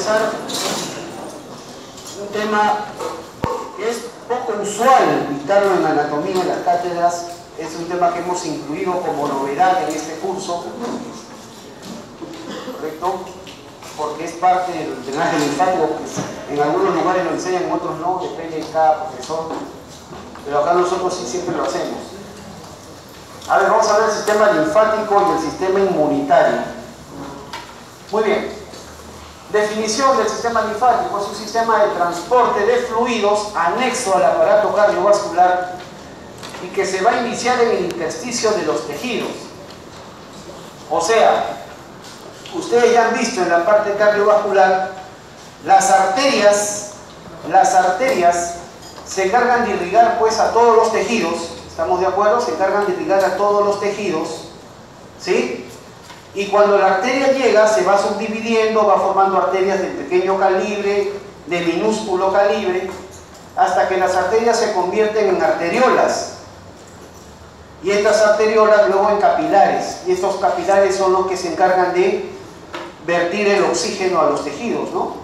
empezar un tema que es poco usual dictarlo en anatomía en las cátedras. Es un tema que hemos incluido como novedad en este curso, ¿correcto? Porque es parte del drenaje linfático, que en algunos lugares lo enseñan, en otros no, depende de cada profesor, pero acá nosotros sí siempre lo hacemos. A ver, vamos a ver el sistema linfático y el sistema inmunitario. Muy bien. Definición del sistema linfático: es un sistema de transporte de fluidos anexo al aparato cardiovascular y que se va a iniciar en el intersticio de los tejidos. O sea, ustedes ya han visto en la parte cardiovascular, las arterias se encargan de irrigar pues a todos los tejidos. ¿Estamos de acuerdo? Se encargan de irrigar a todos los tejidos, ¿sí? Y cuando la arteria llega, se va subdividiendo, va formando arterias de pequeño calibre, de minúsculo calibre, hasta que las arterias se convierten en arteriolas. Y estas arteriolas luego en capilares. Y estos capilares son los que se encargan de vertir el oxígeno a los tejidos, ¿no?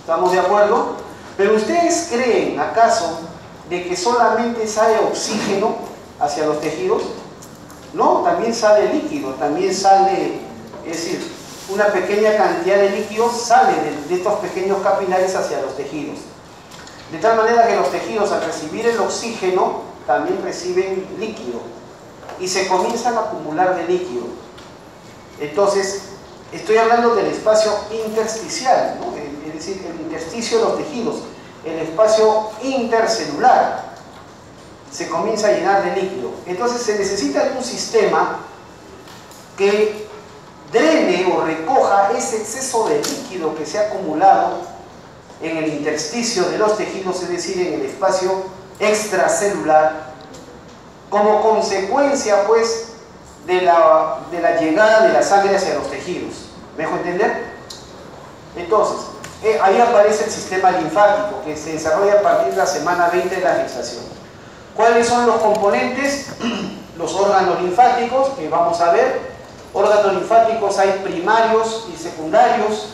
¿Estamos de acuerdo? Pero ¿ustedes creen, acaso, de que solamente sale oxígeno hacia los tejidos? No, también sale líquido, también sale, es decir, una pequeña cantidad de líquido sale de estos pequeños capilares hacia los tejidos. De tal manera que los tejidos, al recibir el oxígeno, también reciben líquido y se comienzan a acumular de líquido. Entonces, estoy hablando del espacio intersticial, ¿no? Es decir, el intersticio de los tejidos, el espacio intercelular, se comienza a llenar de líquido. Entonces se necesita de un sistema que drene o recoja ese exceso de líquido que se ha acumulado en el intersticio de los tejidos, es decir, en el espacio extracelular, como consecuencia pues de la llegada de la sangre hacia los tejidos. ¿Me dejo entender? Entonces, ahí aparece el sistema linfático, que se desarrolla a partir de la semana 20 de la gestación. ¿Cuáles son los componentes? Los órganos linfáticos, que vamos a ver. Órganos linfáticos hay primarios y secundarios.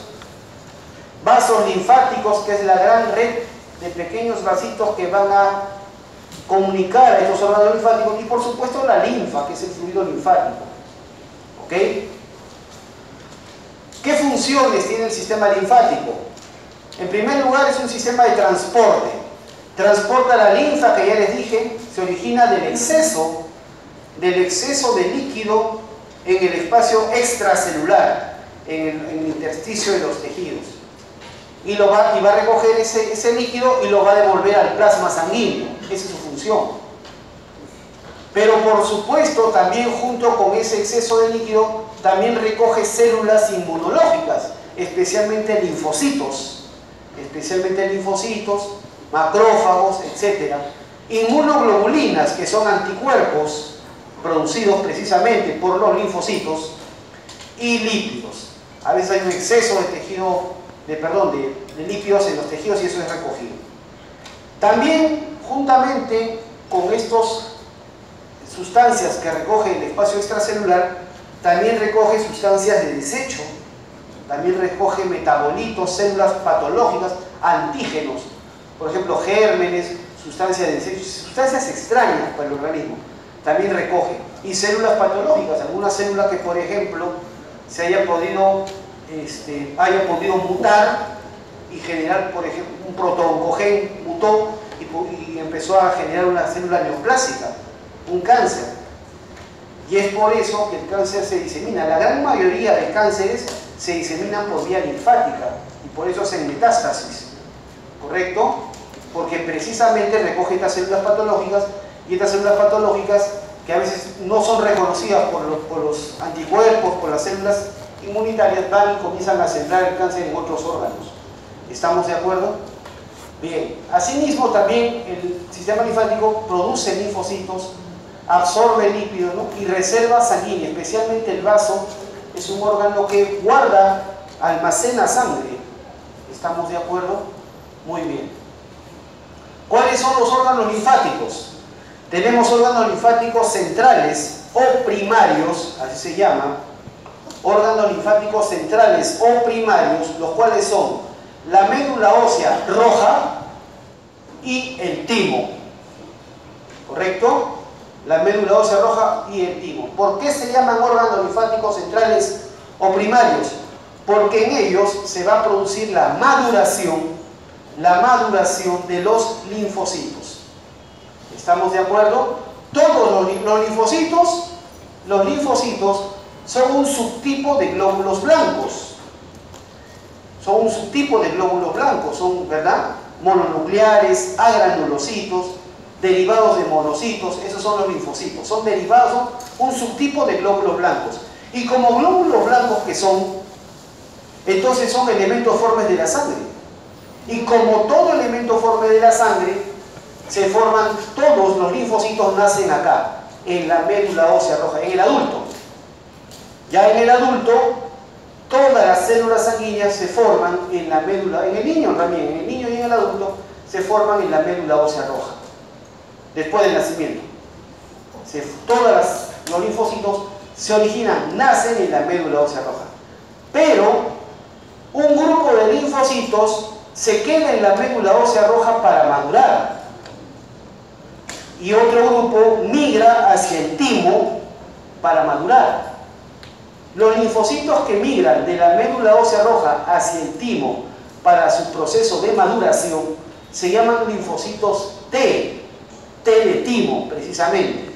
Vasos linfáticos, que es la gran red de pequeños vasitos que van a comunicar a estos órganos linfáticos. Y por supuesto la linfa, que es el fluido linfático. ¿Ok? ¿Qué funciones tiene el sistema linfático? En primer lugar, es un sistema de transporte. Transporta la linfa, que ya les dije, se origina del exceso de líquido en el espacio extracelular, en el intersticio de los tejidos. Y va a recoger ese líquido y lo va a devolver al plasma sanguíneo. Esa es su función. Pero por supuesto, también junto con ese exceso de líquido, también recoge células inmunológicas, especialmente linfocitos, macrófagos, etc. Inmunoglobulinas, que son anticuerpos producidos precisamente por los linfocitos, y lípidos. A veces hay un exceso de lípidos en los tejidos y eso es recogido. También, juntamente con estas sustancias que recoge el espacio extracelular, también recoge sustancias de desecho, también recoge metabolitos, células patológicas, antígenos, por ejemplo, gérmenes, sustancias de desecho, sustancias extrañas para el organismo, también recoge. Y células patológicas, algunas células que, por ejemplo, se haya podido mutar y generar, por ejemplo, un protooncogen mutó y empezó a generar una célula neoplásica, un cáncer. Y es por eso que el cáncer se disemina. La gran mayoría de cánceres se diseminan por vía linfática y por eso hacen metástasis, ¿correcto? Porque precisamente recoge estas células patológicas, y estas células patológicas que a veces no son reconocidas por los anticuerpos, por las células inmunitarias, van y comienzan a sembrar el cáncer en otros órganos. ¿Estamos de acuerdo? Bien, asimismo también el sistema linfático produce linfocitos, absorbe lípidos, ¿no? Y reserva sanguínea, especialmente el vaso es un órgano que guarda, almacena sangre. ¿Estamos de acuerdo? Muy bien. ¿Cuáles son los órganos linfáticos? Tenemos órganos linfáticos centrales o primarios, así se llama, órganos linfáticos centrales o primarios, los cuales son la médula ósea roja y el timo. ¿Correcto? La médula ósea roja y el timo. ¿Por qué se llaman órganos linfáticos centrales o primarios? Porque en ellos se va a producir la maduración de los linfocitos. ¿Estamos de acuerdo? Todos los linfocitos son un subtipo de glóbulos blancos. Son un subtipo de glóbulos blancos, son, ¿verdad?, mononucleares, agranulocitos, derivados de monocitos. Esos son los linfocitos. Son derivados, son un subtipo de glóbulos blancos. Y como glóbulos blancos que son, entonces son elementos formes de la sangre. Y como todo elemento forme de la sangre, se forman, todos los linfocitos nacen acá, en la médula ósea roja, en el adulto. Ya en el adulto, todas las células sanguíneas se forman en la médula, en el niño también, en el niño y en el adulto, se forman en la médula ósea roja, después del nacimiento. Los linfocitos se originan, nacen en la médula ósea roja. Pero un grupo de linfocitos se queda en la médula ósea roja para madurar. Y otro grupo migra hacia el timo para madurar. Los linfocitos que migran de la médula ósea roja hacia el timo para su proceso de maduración se llaman linfocitos T, T de timo precisamente.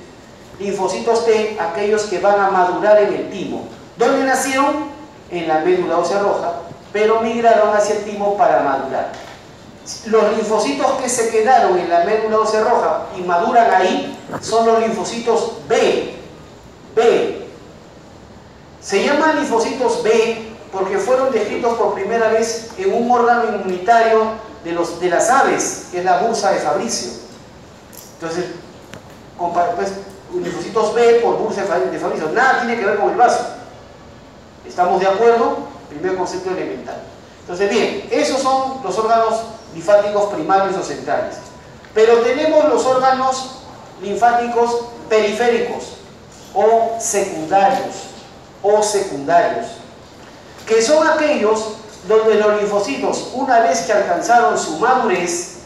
Linfocitos T, aquellos que van a madurar en el timo. ¿Dónde nacieron? En la médula ósea roja, pero migraron hacia el timo para madurar. Los linfocitos que se quedaron en la médula ósea roja y maduran ahí son los linfocitos B. Se llaman linfocitos B porque fueron descritos por primera vez en un órgano inmunitario de las aves, que es la bursa de Fabricio. Entonces, pues, linfocitos B por bursa de Fabricio, nada tiene que ver con el vaso. ¿Estamos de acuerdo? Primer concepto elemental. Entonces, bien, esos son los órganos linfáticos primarios o centrales. Pero tenemos los órganos linfáticos periféricos o secundarios, que son aquellos donde los linfocitos, una vez que alcanzaron su madurez,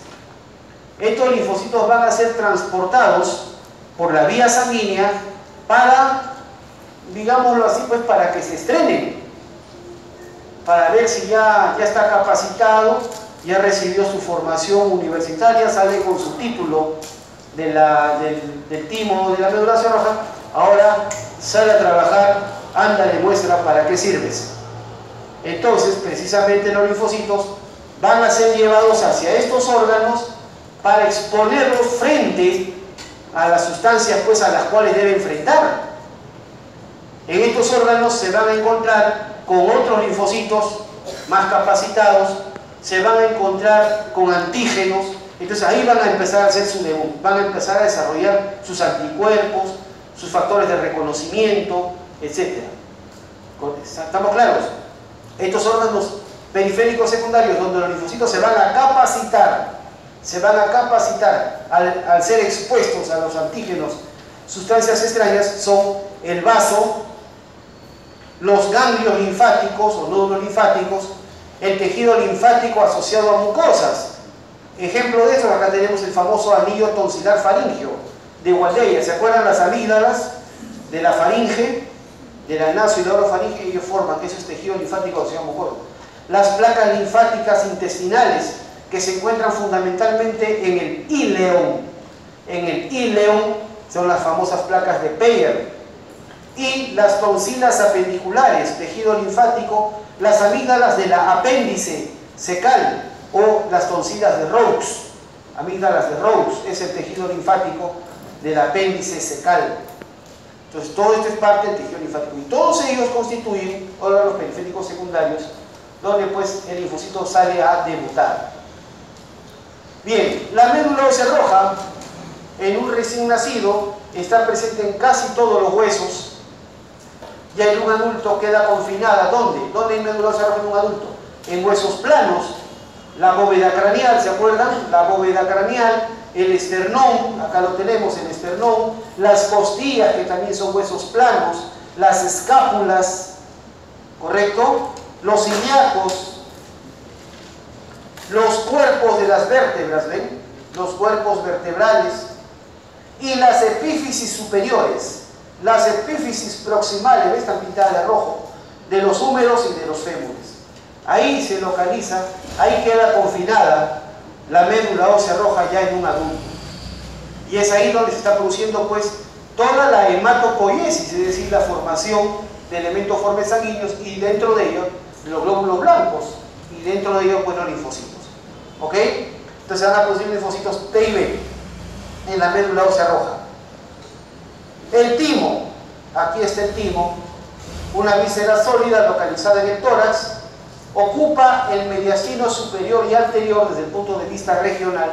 estos linfocitos van a ser transportados por la vía sanguínea para, digámoslo así, pues para que se estrenen, para ver si ya está capacitado, ya recibió su formación universitaria, sale con su título del timo de la médula ósea roja, ahora sale a trabajar, anda, demuestra para qué sirves. Entonces, precisamente los linfocitos van a ser llevados hacia estos órganos para exponerlos frente a las sustancias, pues, a las cuales debe enfrentar. En estos órganos se van a encontrar con otros linfocitos más capacitados, se van a encontrar con antígenos. Entonces ahí van a empezar a hacer su debut, van a empezar a desarrollar sus anticuerpos, sus factores de reconocimiento, etc. ¿Estamos claros? Estos órganos periféricos secundarios, donde los linfocitos se van a capacitar al ser expuestos a los antígenos, sustancias extrañas, son el vaso, los ganglios linfáticos o nódulos linfáticos, el tejido linfático asociado a mucosas. Ejemplo de eso, acá tenemos el famoso anillo tonsilar faríngeo de Waldeyer. ¿Se acuerdan las amígdalas de la faringe, de la naso y la orofaringe? Ellos forman, eso es tejido linfático asociado a mucosas. Las placas linfáticas intestinales, que se encuentran fundamentalmente en el íleon. En el íleon son las famosas placas de Peyer. Y las tonsilas apendiculares, tejido linfático, las amígdalas de la apéndice secal o las tonsilas de Roux. Amígdalas de Roux es el tejido linfático del apéndice secal. Entonces todo esto es parte del tejido linfático y todos ellos constituyen órganos periféricos secundarios donde pues el linfocito sale a debutar. Bien, la médula ósea roja en un recién nacido está presente en casi todos los huesos. Ya en un adulto queda confinada. ¿Dónde? ¿Dónde hay médula ósea roja en un adulto? En huesos planos. La bóveda craneal, ¿se acuerdan? La bóveda craneal, el esternón, acá lo tenemos, el esternón, las costillas, que también son huesos planos, las escápulas, ¿correcto? Los ilíacos, los cuerpos de las vértebras, ¿ven? Los cuerpos vertebrales y las epífisis superiores, las epífisis proximales, ¿ves? Están pintadas de rojo, de los húmeros y de los fémures. Ahí se localiza, ahí queda confinada la médula ósea roja ya en un adulto. Y es ahí donde se está produciendo pues toda la hematopoiesis, es decir, la formación de elementos formes sanguíneos y dentro de ellos los glóbulos blancos y dentro de ellos pues los linfocitos. ¿Ok? Entonces se van a producir linfocitos T y B en la médula ósea roja. El timo, aquí está el timo, una víscera sólida localizada en el tórax, ocupa el mediastino superior y anterior desde el punto de vista regional.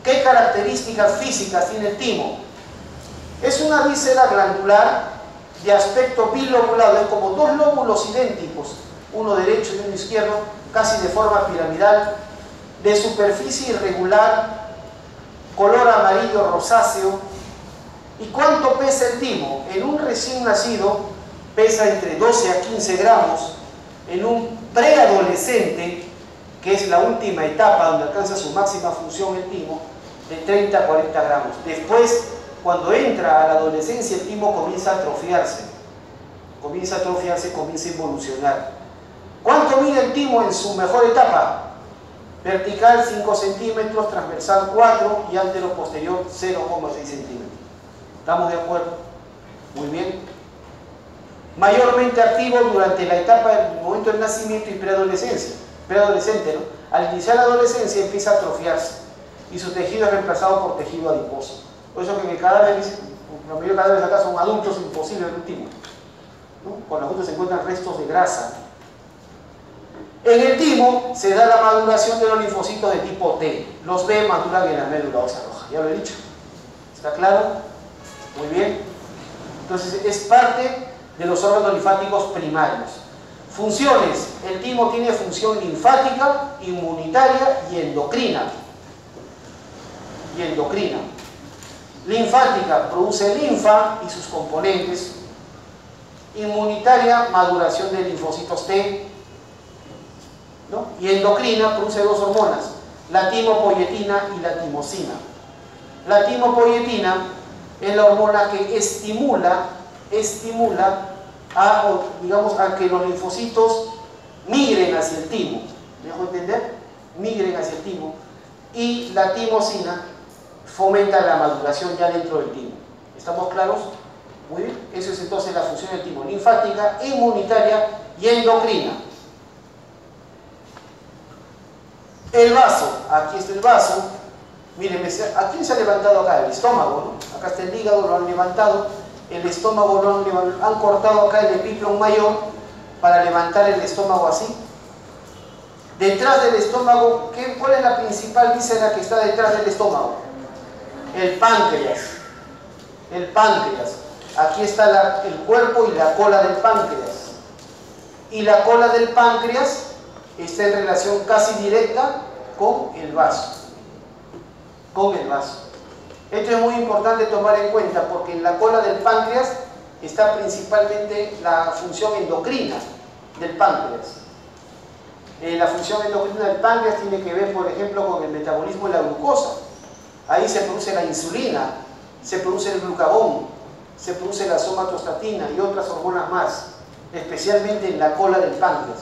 ¿Qué características físicas tiene el timo? Es una víscera glandular de aspecto bilobulado, es como dos lóbulos idénticos, uno derecho y uno izquierdo, casi de forma piramidal, de superficie irregular, color amarillo rosáceo. ¿Y cuánto pesa el timo? En un recién nacido pesa entre 12 a 15 gramos, en un preadolescente, que es la última etapa donde alcanza su máxima función el timo, de 30 a 40 gramos. Después, cuando entra a la adolescencia, el timo comienza a atrofiarse, comienza a involucionar. ¿Cuánto mide el timo en su mejor etapa? Vertical 5 centímetros, transversal 4 y antero-posterior 0,6 centímetros. ¿Estamos de acuerdo? Muy bien. Mayormente activo durante la etapa del momento del nacimiento y preadolescente, ¿no? Al iniciar la adolescencia empieza a atrofiarse y su tejido es reemplazado por tejido adiposo. Por eso que en el cadáver, la mayoría de cadáveres acá son adultos imposibles de un timo, ¿no? Con los adultos se encuentran restos de grasa. En el timo se da la maduración de los linfocitos de tipo T. Los B maduran en la médula ósea roja. Ya lo he dicho. ¿Está claro? Muy bien. Entonces es parte de los órganos linfáticos primarios. Funciones. El timo tiene función linfática, inmunitaria y endocrina. Linfática, produce linfa y sus componentes. Inmunitaria, maduración de linfocitos T, ¿no? Y endocrina, produce dos hormonas, la timopoietina y la timosina. La timopoietina es la hormona que estimula a que los linfocitos migren hacia el timo. ¿Me dejo entender? Migren hacia el timo. Y la timosina fomenta la maduración ya dentro del timo. ¿Estamos claros? Muy bien. Eso es entonces la función del timo: linfática, inmunitaria y endocrina. El vaso, aquí está el vaso. Miren, ¿a quién se ha levantado acá? El estómago, ¿no? Acá está el hígado, lo han levantado. El estómago lo han cortado acá el epiplon mayor para levantar el estómago así. Detrás del estómago, ¿cuál es la principal víscera que está detrás del estómago? El páncreas. El páncreas. Aquí está el cuerpo y la cola del páncreas. Y la cola del páncreas está en relación casi directa con el vaso. Esto es muy importante tomar en cuenta porque en la cola del páncreas está principalmente la función endocrina del páncreas. La función endocrina del páncreas tiene que ver, por ejemplo, con el metabolismo de la glucosa. Ahí se produce la insulina, se produce el glucagón, se produce la somatostatina y otras hormonas más, especialmente en la cola del páncreas.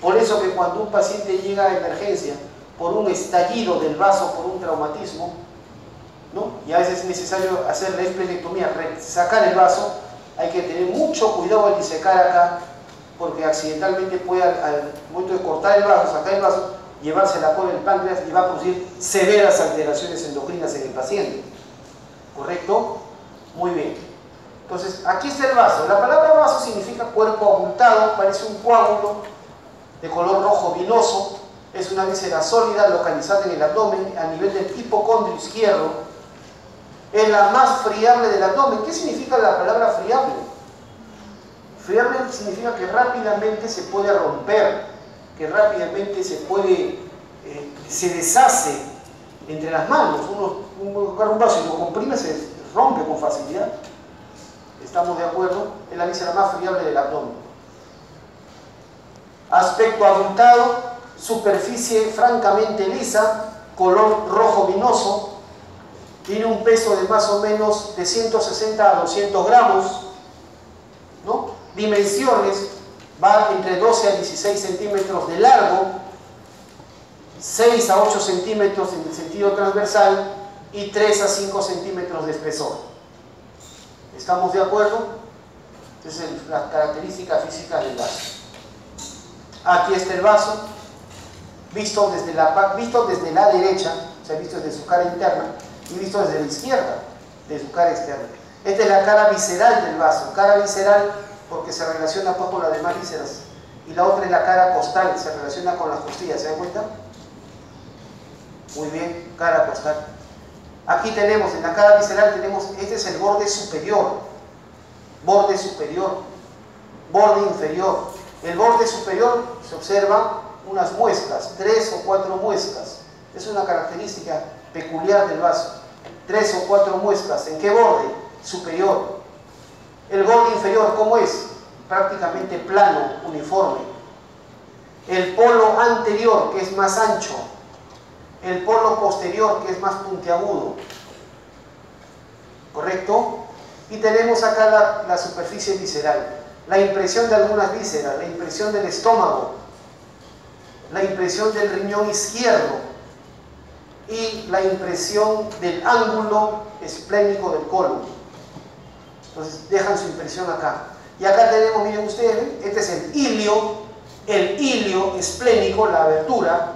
Por eso que cuando un paciente llega a emergencia por un estallido del vaso, por un traumatismo, ¿no? Y a veces es necesario hacer la esplenectomía, sacar el vaso, hay que tener mucho cuidado al disecar acá, porque accidentalmente puede, al momento de cortar el vaso, sacar el vaso, llevarse la cola del páncreas y va a producir severas alteraciones endocrinas en el paciente. ¿Correcto? Muy bien. Entonces, aquí está el vaso. La palabra vaso significa cuerpo abultado, parece un coágulo de color rojo vinoso. Es una víscera sólida localizada en el abdomen a nivel del hipocondrio izquierdo. Es la más friable del abdomen. ¿Qué significa la palabra friable? Friable significa que rápidamente se puede romper, que rápidamente se deshace entre las manos. Uno agarra un vaso y lo comprime, se rompe con facilidad. ¿Estamos de acuerdo? Es la víscera más friable del abdomen. Aspecto abultado, superficie francamente lisa, color rojo vinoso, tiene un peso de más o menos de 160 a 200 gramos, ¿no? Dimensiones, va entre 12 a 16 centímetros de largo, 6 a 8 centímetros en el sentido transversal y 3 a 5 centímetros de espesor. ¿Estamos de acuerdo? Esa es la característica física del vaso. Aquí está el vaso, visto desde la derecha, o sea, visto desde su cara interna, y visto desde la izquierda, de su cara externa. Esta es la cara visceral del vaso, cara visceral porque se relaciona pues con las demás vísceras, y la otra es la cara costal, se relaciona con las costillas, ¿se dan cuenta? Muy bien, cara costal. Aquí tenemos, en la cara visceral tenemos, este es el borde superior, borde inferior. El borde superior se observa unas muescas, 3 o 4 muescas. Es una característica peculiar del vaso. 3 o 4 muescas. ¿En qué borde? Superior. El borde inferior, ¿cómo es? Prácticamente plano, uniforme. El polo anterior, que es más ancho. El polo posterior, que es más puntiagudo. ¿Correcto? Y tenemos acá la superficie visceral. La impresión de algunas vísceras, la impresión del estómago, la impresión del riñón izquierdo y la impresión del ángulo esplénico del colon. Entonces dejan su impresión acá. Y acá tenemos, miren ustedes, ¿ven? Este es el ilio esplénico, la abertura,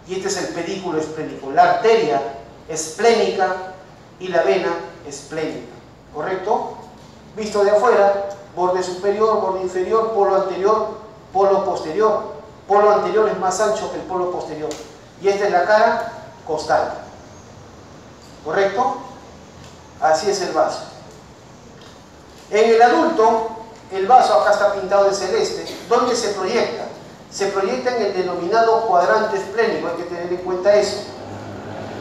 y este es el pedículo esplénico, la arteria esplénica y la vena esplénica. ¿Correcto? Visto de afuera, borde superior, borde inferior, polo anterior, polo posterior. Polo anterior es más ancho que el polo posterior. Y esta es la cara costal. ¿Correcto? Así es el vaso. En el adulto, el vaso acá está pintado de celeste. ¿Dónde se proyecta? Se proyecta en el denominado cuadrante esplénico. Hay que tener en cuenta eso.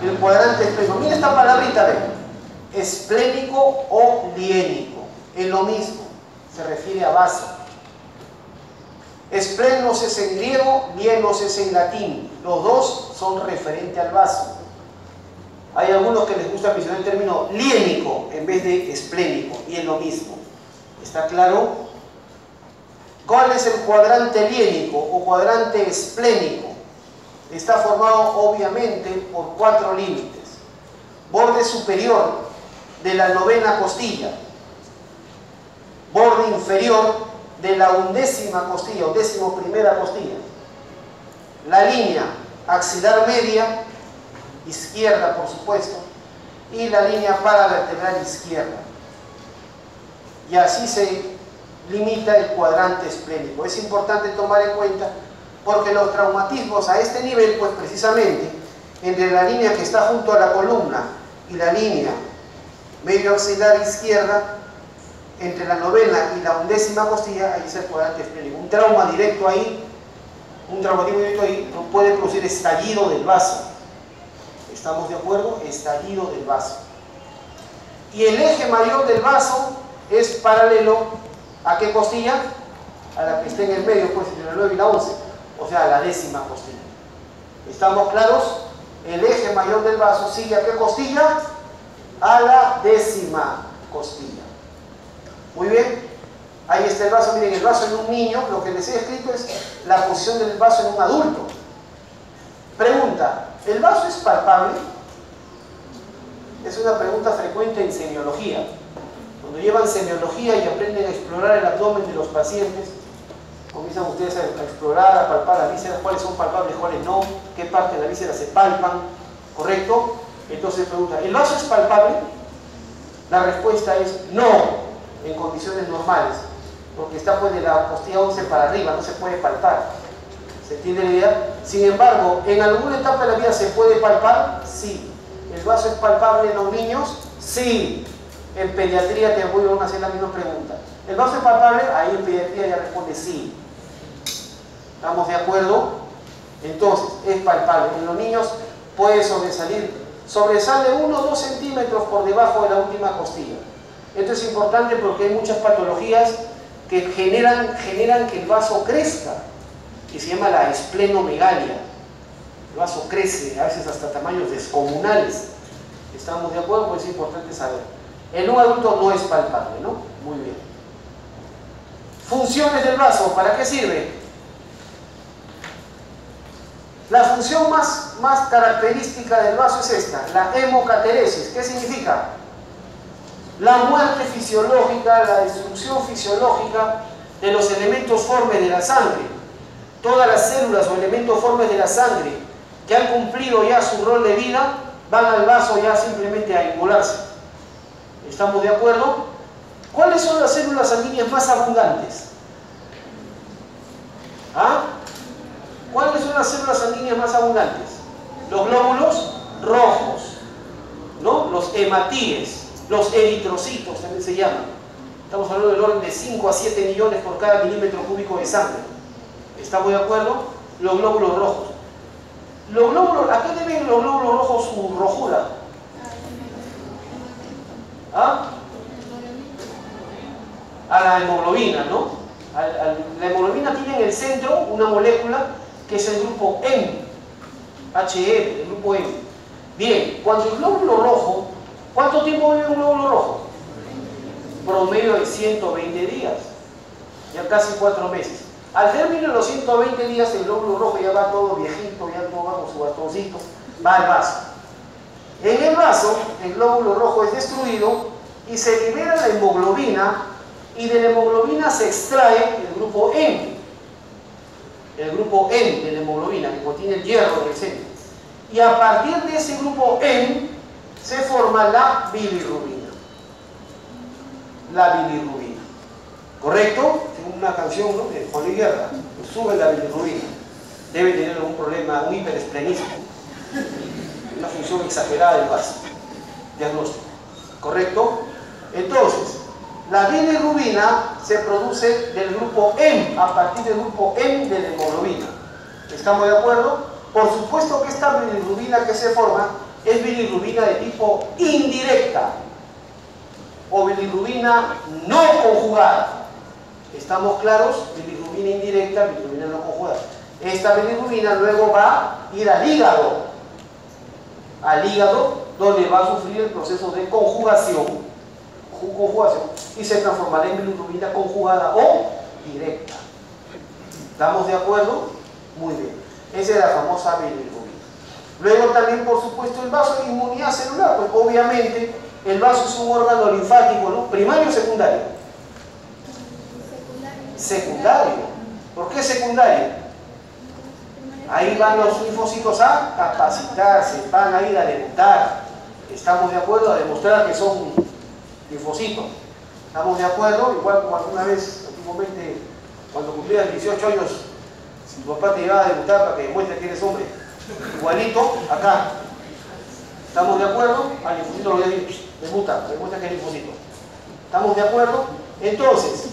El cuadrante esplénico. Mira esta palabrita, ven. Esplénico o liénico. Es lo mismo. Se refiere a vaso. Esplenos es en griego, lienos es en latín. Los dos son referentes al vaso. Hay algunos que les gusta mencionar el término liénico en vez de esplénico, y es lo mismo. ¿Está claro? ¿Cuál es el cuadrante liénico o cuadrante esplénico? Está formado obviamente por 4 límites. Borde superior de la 9ª costilla. Borde inferior de la 11ª costilla o 11ª costilla. La línea axilar media, izquierda por supuesto, y la línea paravertebral izquierda. Y así se limita el cuadrante esplénico. Es importante tomar en cuenta porque los traumatismos a este nivel, pues precisamente entre la línea que está junto a la columna y la línea medio axilar izquierda, entre la 9ª y la 11ª costilla, ahí es el cuadrante esplénico. Un trauma directo ahí, un traumatismo directo ahí, no puede producir estallido del vaso. ¿Estamos de acuerdo? Estallido del vaso. Y el eje mayor del vaso es paralelo ¿a qué costilla? A la que está en el medio, pues entre la 9 y la 11, o sea, a la 10ª costilla. ¿Estamos claros? El eje mayor del vaso sigue ¿a qué costilla? A la 10ª costilla. Muy bien, ahí está el vaso. Miren, el vaso en un niño, lo que les he escrito es la posición del vaso en un adulto. Pregunta, ¿el vaso es palpable? Es una pregunta frecuente en semiología. Cuando llevan semiología y aprenden a explorar el abdomen de los pacientes, comienzan ustedes a explorar, a palpar las vísceras, cuáles son palpables, cuáles no, qué parte de la víscera se palpan, ¿correcto? Entonces pregunta, ¿el vaso es palpable? La respuesta es no, en condiciones normales, porque está pues de la costilla 11 para arriba, no se puede palpar. ¿Se entiende la idea? Sin embargo, ¿en alguna etapa de la vida se puede palpar? Sí. ¿El vaso es palpable en los niños? Sí. En pediatría te voy a hacer la misma pregunta. ¿El vaso es palpable? Ahí en pediatría ya responde sí. ¿Estamos de acuerdo? Entonces, es palpable. En los niños puede sobresale 1 o 2 centímetros por debajo de la última costilla. Esto es importante porque hay muchas patologías que generan que el vaso crezca. que se llama la esplenomegalia. El vaso crece a veces hasta tamaños descomunales. ¿Estamos de acuerdo? Pues es importante saber. En un adulto no es palpable, ¿no? Muy bien. Funciones del vaso, ¿para qué sirve? La función más característica del vaso es esta, la hemocateresis. ¿Qué significa? La muerte fisiológica, la destrucción fisiológica de los elementos formes de la sangre. Todas las células o elementos formes de la sangre que han cumplido ya su rol de vida van al vaso ya simplemente a inmolarse. ¿Estamos de acuerdo? ¿Cuáles son las células sanguíneas más abundantes? ¿Ah? ¿Cuáles son las células sanguíneas más abundantes? Los glóbulos rojos, ¿no? Los hematíes, los eritrocitos también se llaman. Estamos hablando del orden de 5 a 7 millones por cada milímetro cúbico de sangre. ¿Estamos de acuerdo? Los glóbulos rojos. Los glóbulos, ¿a qué deben los glóbulos rojos su rojura? ¿Ah? A la hemoglobina, ¿no? La hemoglobina tiene en el centro una molécula que es el grupo M, HM, el grupo M. Bien, cuando el glóbulo rojo, ¿cuánto tiempo vive un glóbulo rojo? Promedio de 120 días, ya casi 4 meses. Al término de los 120 días el glóbulo rojo ya va todo viejito, ya todo va con su bastoncito, va al vaso. En el vaso, el glóbulo rojo es destruido y se libera la hemoglobina, y de la hemoglobina se extrae el grupo M. El grupo M de la hemoglobina, que contiene el hierro en el centro. Y a partir de ese grupo M se forma la bilirrubina. La bilirrubina. ¿Correcto? Tengo una canción, ¿no?, de Juan Luis Guerra. Sube la bilirrubina. Debe tener algún problema, un hiperesplenismo. Una función exagerada del vaso. Diagnóstico. ¿Correcto? Entonces, la bilirrubina se produce del grupo M, a partir del grupo M de la hemoglobina. ¿Estamos de acuerdo? Por supuesto que esta bilirrubina que se forma es bilirrubina de tipo indirecta o bilirrubina no conjugada. ¿Estamos claros? Bilirrubina indirecta, bilirrubina no conjugada. Esta bilirrubina luego va a ir al hígado, donde va a sufrir el proceso de conjugación y se transformará en bilirrubina conjugada o directa. ¿Estamos de acuerdo? Muy bien. Esa es la famosa bilirrubina. Luego también, por supuesto, el vaso de inmunidad celular, pues obviamente el vaso es un órgano linfático, ¿no? ¿Primario o secundario? Secundario. ¿Por qué secundario? Ahí van los linfocitos a capacitarse, van a ir a debutar. ¿Estamos de acuerdo? A demostrar que son linfocitos. ¿Estamos de acuerdo? Igual como alguna vez, antiguamente, cuando cumplías 18 años, si tu papá te llevaba a debutar para que demuestre que eres hombre, igualito acá. ¿Estamos de acuerdo? Al linfocito lo voy a decir, demuestra que es linfocito. ¿Estamos de acuerdo? Entonces,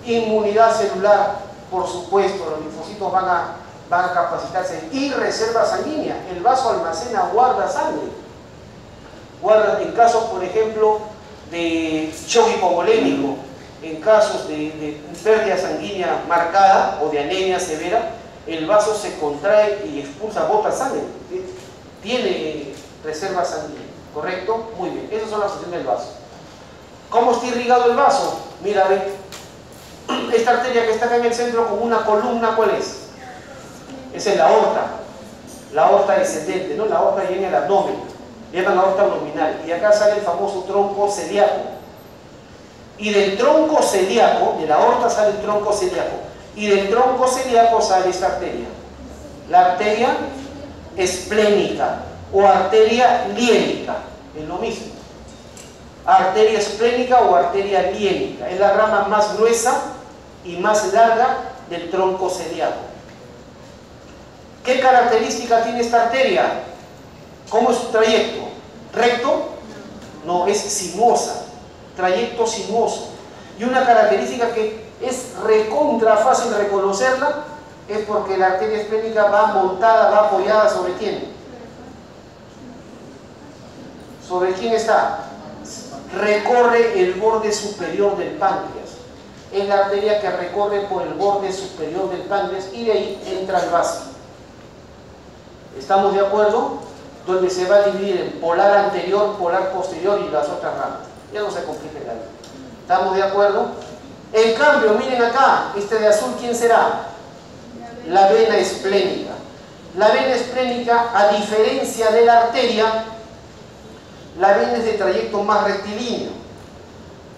inmunidad celular, por supuesto, los linfocitos van a capacitarse. Y reserva sanguínea. El vaso almacena, guarda sangre. Guarda, en casos, por ejemplo, de shock hipovolémico, en casos de pérdida sanguínea marcada o de anemia severa, el vaso se contrae y expulsa, bota sangre. Tiene reserva sanguínea, ¿correcto? Muy bien, esas son las funciones del vaso. ¿Cómo está irrigado el vaso? Mira, ve, esta arteria que está acá en el centro con una columna, ¿cuál es? Esa es la aorta descendente, ¿no? La aorta ahí en el abdomen. Llaman aorta abdominal, y acá sale el famoso tronco celíaco. Y del tronco celíaco, de la aorta sale el tronco celíaco, y del tronco celíaco sale esta arteria, la arteria esplénica o arteria liénica, es lo mismo. Arteria esplénica o arteria liénica, es la rama más gruesa y más larga del tronco celíaco. ¿Qué característica tiene esta arteria? ¿Cómo es su trayecto? ¿Recto? No, es sinuosa. Trayecto sinuoso. Y una característica que es recontra fácil reconocerla es porque la arteria esplénica va montada, va apoyada ¿sobre quién? ¿Sobre quién está? Recorre el borde superior del páncreas. es la arteria que recorre por el borde superior del páncreas y de ahí entra al vaso. ¿Estamos de acuerdo? Donde se va a dividir en polar anterior, polar posterior y las otras ramas. Ya no se complica la vida. ¿Estamos de acuerdo? En cambio, miren acá, este de azul, ¿quién será? La vena esplénica. La vena esplénica, a diferencia de la arteria, la vena es de trayecto más rectilíneo.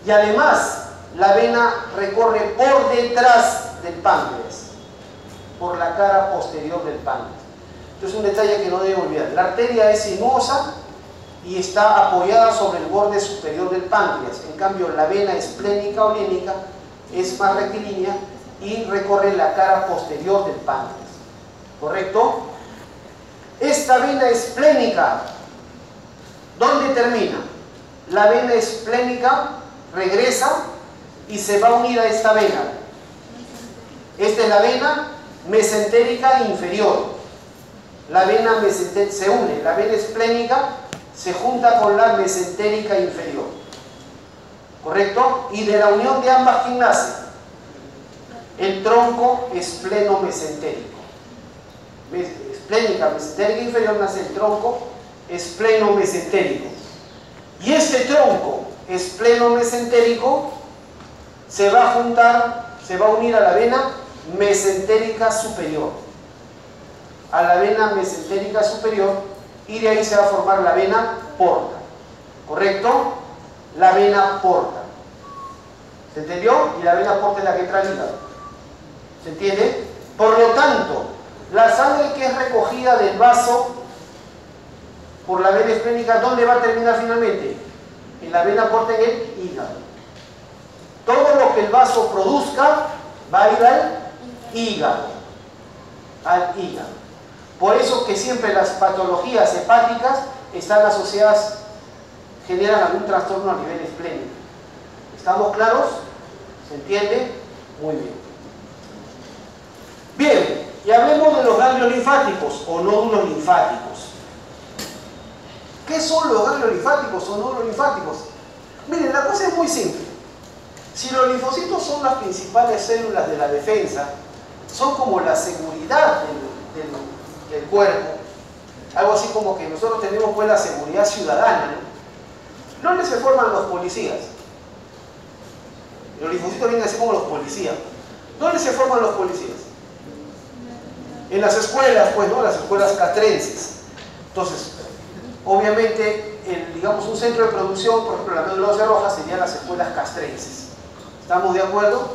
Y además, la vena recorre por detrás del páncreas, por la cara posterior del páncreas. Entonces, un detalle que no debe olvidar. La arteria es sinuosa y está apoyada sobre el borde superior del páncreas. En cambio, la vena esplénica o línica es más rectilínea y recorre la cara posterior del páncreas. ¿Correcto? Esta vena esplénica, ¿dónde termina? La vena esplénica regresa y se va a unir a esta vena. Esta es la vena mesentérica inferior. La vena mesentérica se une, la vena esplénica se junta con la mesentérica inferior. ¿Correcto? Y de la unión de ambas, ¿quién nace? El tronco espleno-mesentérico. Esplénica, mesentérica inferior, nace el tronco espleno-mesentérico. Y este tronco espleno-mesentérico se va a juntar, se va a unir a la vena mesentérica superior. A la vena mesentérica superior, y de ahí se va a formar la vena porta. ¿Correcto? La vena porta. ¿Se entendió? Y la vena porta es la que entra al hígado. ¿Se entiende? Por lo tanto, la sangre que es recogida del vaso por la vena esplénica, ¿dónde va a terminar finalmente? En la vena porta, en el hígado. Todo lo que el vaso produzca va a ir al hígado. Al hígado. Por eso que siempre las patologías hepáticas están asociadas, generan algún trastorno a nivel esplénico. ¿Estamos claros? ¿Se entiende? Muy bien. Bien, y hablemos de los ganglios linfáticos o nódulos linfáticos. ¿Qué son los ganglios linfáticos o nódulos linfáticos? Miren, la cosa es muy simple. Si los linfocitos son las principales células de la defensa, son como la seguridad del cuerpo, algo así como que nosotros tenemos pues la seguridad ciudadana, ¿no? ¿Dónde se forman los policías? Los linfocitos vienen así como los policías. ¿Dónde se forman los policías? En las escuelas, pues, ¿no? Las escuelas castrenses. Entonces, obviamente, digamos, un centro de producción, por ejemplo, la médula ósea roja, serían las escuelas castrenses. ¿Estamos de acuerdo?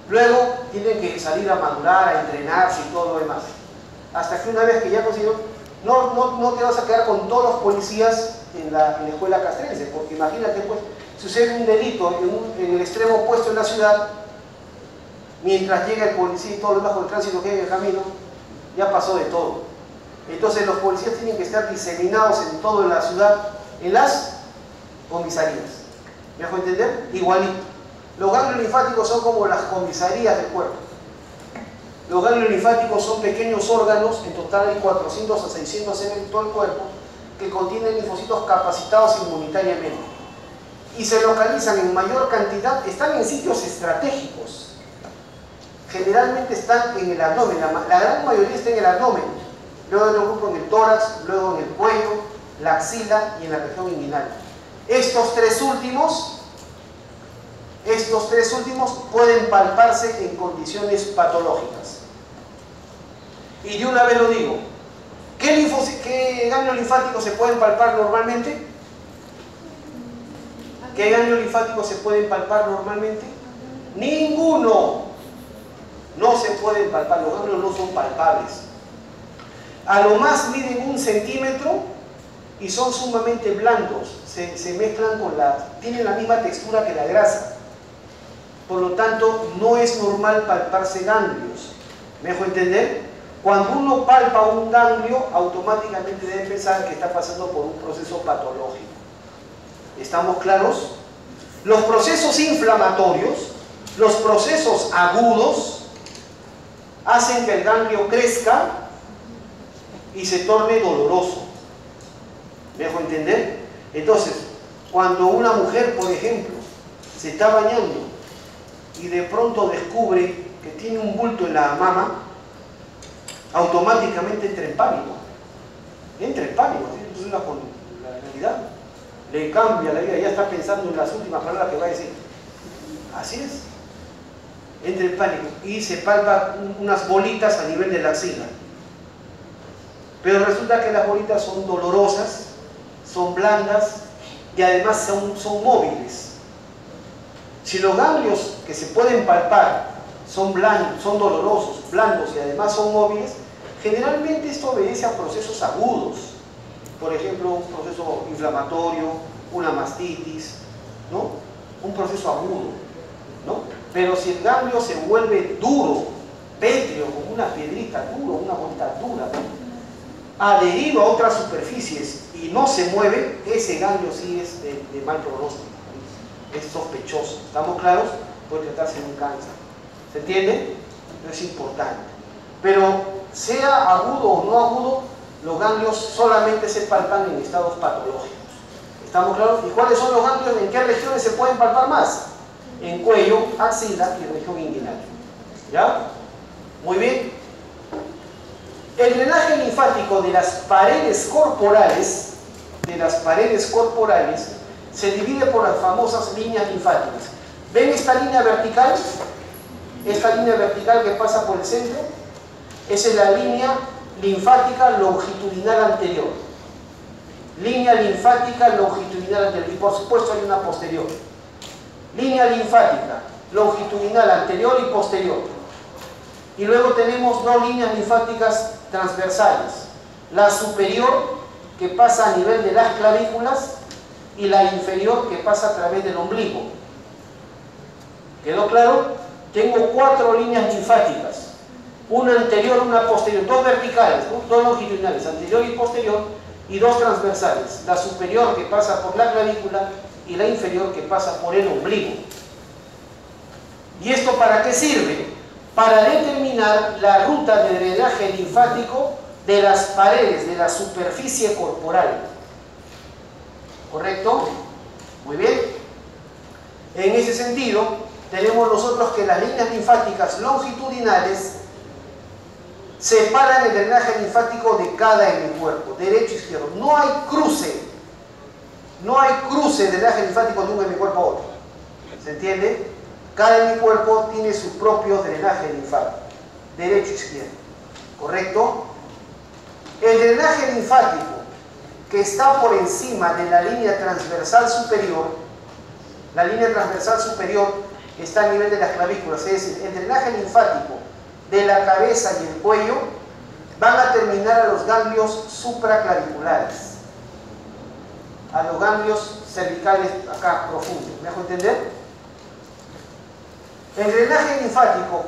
Luego tienen que salir a madurar, a entrenarse y todo lo demás. Hasta que una vez que ya consiguieron, no te vas a quedar con todos los policías en la escuela castrense, porque imagínate, pues, sucede un delito en el extremo opuesto de la ciudad, mientras llega el policía y todo lo demás con el tránsito que hay en el camino, ya pasó de todo. Entonces los policías tienen que estar diseminados en toda la ciudad, en las comisarías. ¿Me dejo entender? Igualito. Los ganglios linfáticos son como las comisarías del cuerpo. Los ganglios linfáticos son pequeños órganos, en total hay 400 a 600 en todo el cuerpo, que contienen linfocitos capacitados inmunitariamente. Y se localizan en mayor cantidad, están en sitios estratégicos. Generalmente están en el abdomen, la gran mayoría está en el abdomen. Luego hay un grupo en el tórax, luego en el cuello, la axila y en la región inguinal. Estos tres últimos pueden palparse en condiciones patológicas. Y de una vez lo digo, ¿qué ganglios linfáticos se pueden palpar normalmente? ¿Qué ganglios linfáticos se pueden palpar normalmente? Ninguno. No se pueden palpar, los ganglios no son palpables. A lo más miden 1 centímetro y son sumamente blandos, se mezclan tienen la misma textura que la grasa. Por lo tanto, no es normal palparse ganglios. ¿Me dejo entender? Cuando uno palpa un ganglio, automáticamente debe pensar que está pasando por un proceso patológico. ¿Estamos claros? Los procesos inflamatorios, los procesos agudos, hacen que el ganglio crezca y se torne doloroso. ¿Me dejo entender? Entonces, cuando una mujer, por ejemplo, se está bañando y de pronto descubre que tiene un bulto en la mama, automáticamente entra en pánico. Entra en pánico, es la realidad. Le cambia la vida, ya está pensando en las últimas palabras que va a decir. Así es. Entra en pánico y se palpa unas bolitas a nivel de la axila. Pero resulta que las bolitas son dolorosas, son blandas y además son móviles. Si los ganglios que se pueden palpar son blandos, son dolorosos, blandos y además son móviles, generalmente esto obedece a procesos agudos. Por ejemplo, un proceso inflamatorio, una mastitis, ¿no? Un proceso agudo, ¿no? Pero si el ganglio se vuelve duro, pétreo, como una piedrita dura, una bolita dura, adherido a otras superficies y no se mueve, ese ganglio sí es de mal pronóstico, es sospechoso. ¿Estamos claros? Puede tratarse de un cáncer. ¿Se entiende? Es importante. Pero sea agudo o no agudo, los ganglios solamente se palpan en estados patológicos. ¿Estamos claros? ¿Y cuáles son los ganglios? ¿En qué regiones se pueden palpar más? En cuello, axila y región inguinal. ¿Ya? Muy bien. El drenaje linfático de las paredes corporales, se divide por las famosas líneas linfáticas. ¿Ven esta línea vertical? Esta línea vertical que pasa por el centro, esa es la línea linfática longitudinal anterior. Línea linfática longitudinal anterior. Y por supuesto hay una posterior. Línea linfática longitudinal anterior y posterior. Y luego tenemos dos líneas linfáticas transversales. La superior, que pasa a nivel de las clavículas, y la inferior, que pasa a través del ombligo. ¿Quedó claro? Tengo 4 líneas linfáticas. Una anterior, una posterior. 2 verticales, ¿no? 2 longitudinales, anterior y posterior, y 2 transversales. La superior, que pasa por la clavícula, y la inferior, que pasa por el ombligo. ¿Y esto para qué sirve? Para determinar la ruta de drenaje linfático de las paredes, de la superficie corporal. ¿Correcto? Muy bien. En ese sentido, tenemos nosotros que las líneas linfáticas longitudinales separan el drenaje linfático de cada hemicuerpo, derecho e izquierdo. No hay cruce. No hay cruce de drenaje linfático de un hemicuerpo a otro. ¿Se entiende? Cada hemicuerpo tiene su propio drenaje linfático, derecho e izquierdo. ¿Correcto? El drenaje linfático que está por encima de la línea transversal superior, la línea transversal superior está a nivel de las clavículas, es decir, el drenaje linfático de la cabeza y el cuello van a terminar a los ganglios supraclaviculares, a los ganglios cervicales acá profundos. ¿Me dejo entender? El drenaje linfático